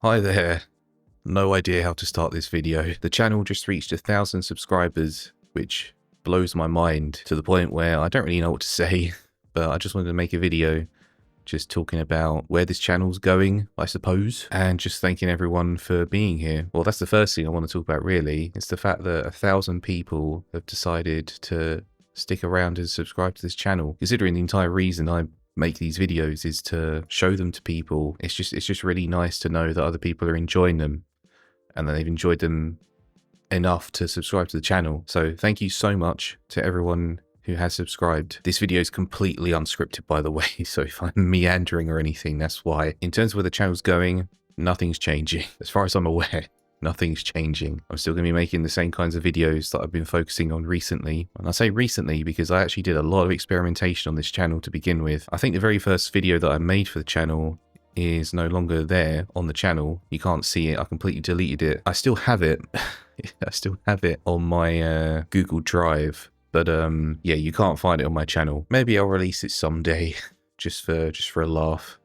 Hi there. No idea how to start this video. The channel just reached 1,000 subscribers, which blows my mind to the point where I don't really know what to say, but I just wanted to make a video just talking about where this channel's going, I suppose, and just thanking everyone for being here. Well, that's the first thing I want to talk about, really. It's the fact that 1,000 people have decided to stick around and subscribe to this channel, considering the entire reason I make these videos is to show them to people. It's just really nice to know that other people are enjoying them and that they've enjoyed them enough to subscribe to the channel. So thank you so much to everyone who has subscribed. This video is completely unscripted, by the way, so if I'm meandering or anything, that's why. In terms of where the channel's going, nothing's changing. As far as I'm aware, nothing's changing. I'm still going to be making the same kinds of videos that I've been focusing on recently. And I say recently because I actually did a lot of experimentation on this channel to begin with. I think the very first video that I made for the channel is no longer there on the channel. You can't see it. I completely deleted it. I still have it. I still have it on my Google Drive. But yeah, you can't find it on my channel. Maybe I'll release it someday just for a laugh.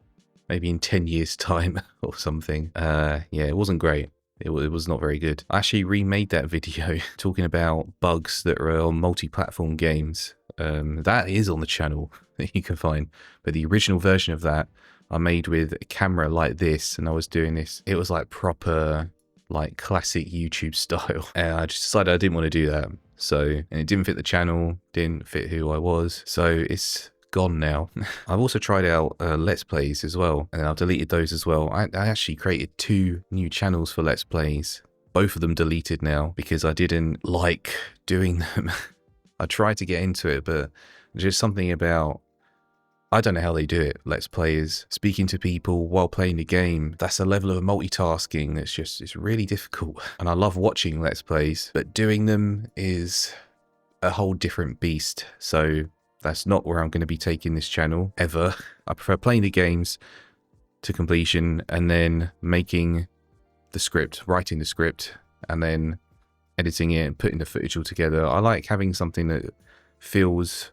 Maybe in 10 years time or something. Yeah, it wasn't great. It was not very good. I actually remade that video talking about bugs that are on multi-platform games. That is on the channel that you can find. But the original version of that I made with a camera like this, and I was doing this. It was like proper, like classic YouTube style. And I just decided I didn't want to do that. So, and it didn't fit the channel, didn't fit who I was. So it's gone now. I've also tried out Let's Plays as well, and I've deleted those as well. I actually created 2 new channels for Let's Plays. Both of them deleted now because I didn't like doing them. I tried to get into it, but just something about, I don't know how they do it. Let's Players speaking to people while playing the game. That's a level of multitasking that's just, it's really difficult. And I love watching Let's Plays, but doing them is a whole different beast. So that's not where I'm going to be taking this channel ever. I prefer playing the games to completion and then making the script, writing the script, and then editing it and putting the footage all together. I like having something that feels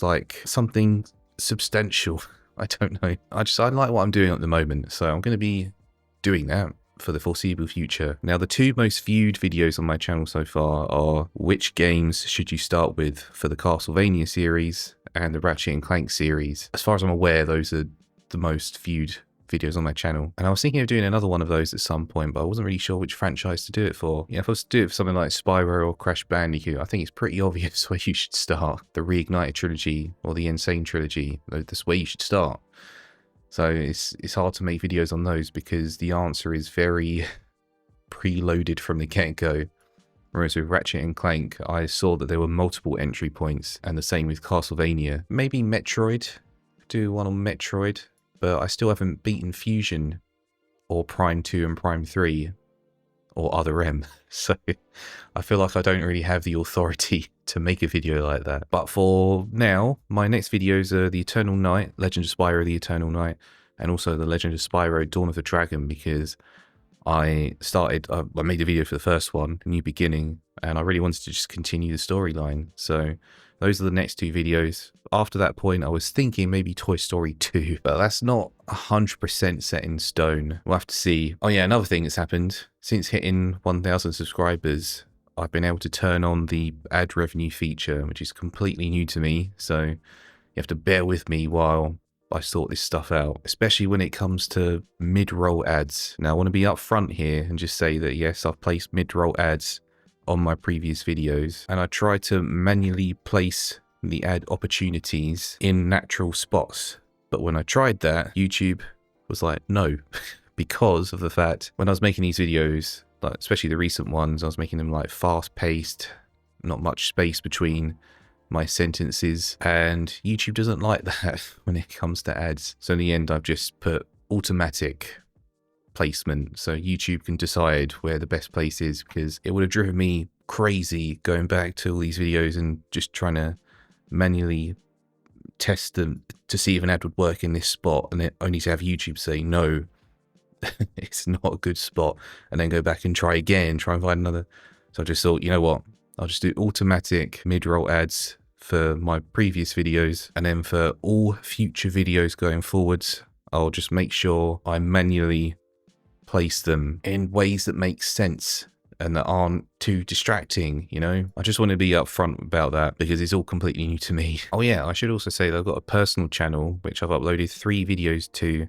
like something substantial. I don't know. I like what I'm doing at the moment, so I'm going to be doing that for the foreseeable future. Now, the 2 most viewed videos on my channel so far are which games should you start with for the Castlevania series and the Ratchet and Clank series. As far as I'm aware, those are the most viewed videos on my channel. And I was thinking of doing another one of those at some point, but I wasn't really sure which franchise to do it for. Yeah, if I was to do it for something like Spyro or Crash Bandicoot, I think it's pretty obvious where you should start. The Reignited trilogy or the Insane trilogy, that's where you should start. So it's hard to make videos on those because the answer is very preloaded from the get-go. Whereas with Ratchet and Clank, I saw that there were multiple entry points, and the same with Castlevania. Maybe Metroid, do one on Metroid, but I still haven't beaten Fusion or Prime 2 and Prime 3 or Other M. So I feel like I don't really have the authority to make a video like that. But for now, my next videos are The Eternal Night, Legend of Spyro The Eternal Night, and also The Legend of Spyro Dawn of the Dragon, because I made a video for the first one, New Beginning, and I really wanted to just continue the storyline. So those are the next 2 videos. After that point, I was thinking maybe Toy Story 2, but that's not 100% set in stone. We'll have to see. Oh yeah, another thing that's happened. Since hitting 1,000 subscribers, I've been able to turn on the ad revenue feature, which is completely new to me. So you have to bear with me while I sort this stuff out, especially when it comes to mid-roll ads. Now, I want to be upfront here and just say that yes, I've placed mid-roll ads on my previous videos, and I try to manually place the ad opportunities in natural spots. But when I tried that, YouTube was like, no, because of the fact when I was making these videos, like especially the recent ones, I was making them like fast-paced, not much space between my sentences, and YouTube doesn't like that when it comes to ads. So in the end, I've just put automatic placement so YouTube can decide where the best place is, because it would have driven me crazy going back to all these videos and just trying to manually test them to see if an ad would work in this spot, and then only to have YouTube say no, it's not a good spot, and then go back and try again, try and find another. So I just thought, you know what, I'll just do automatic mid-roll ads for my previous videos, and then for all future videos going forwards, I'll just make sure I manually place them in ways that make sense and that aren't too distracting, you know? I just want to be upfront about that because it's all completely new to me. Oh yeah, I should also say that I've got a personal channel which I've uploaded 3 videos to,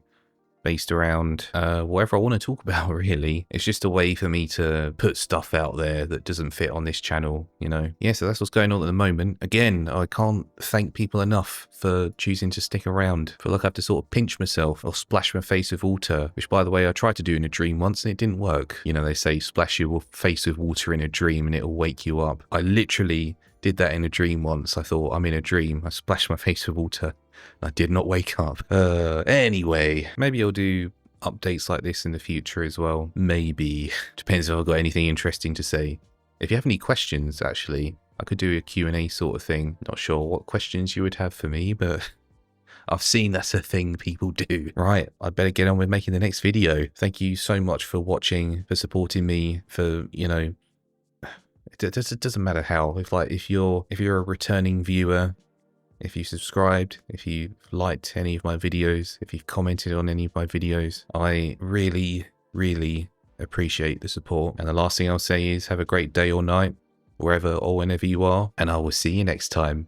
based around whatever I want to talk about, really. It's just a way for me to put stuff out there that doesn't fit on this channel, you know? Yeah, so that's what's going on at the moment. Again, I can't thank people enough for choosing to stick around. I feel like I have to sort of pinch myself or splash my face with water, which, by the way, I tried to do in a dream once and it didn't work. You know, they say splash your face with water in a dream and it'll wake you up. I literally did that in a dream once. I thought, I'm in a dream. I splashed my face with water. I did not wake up. Anyway, maybe I'll do updates like this in the future as well. Maybe. Depends if I've got anything interesting to say. If you have any questions, actually, I could do a Q&A sort of thing. Not sure what questions you would have for me, but I've seen that's a thing people do. Right, I'd better get on with making the next video. Thank you so much for watching, for supporting me, for, you know, it doesn't matter how. If you're a returning viewer, if you subscribed, if you liked any of my videos, if you've commented on any of my videos, I really, really appreciate the support. And the last thing I'll say is have a great day or night, wherever or whenever you are, and I will see you next time.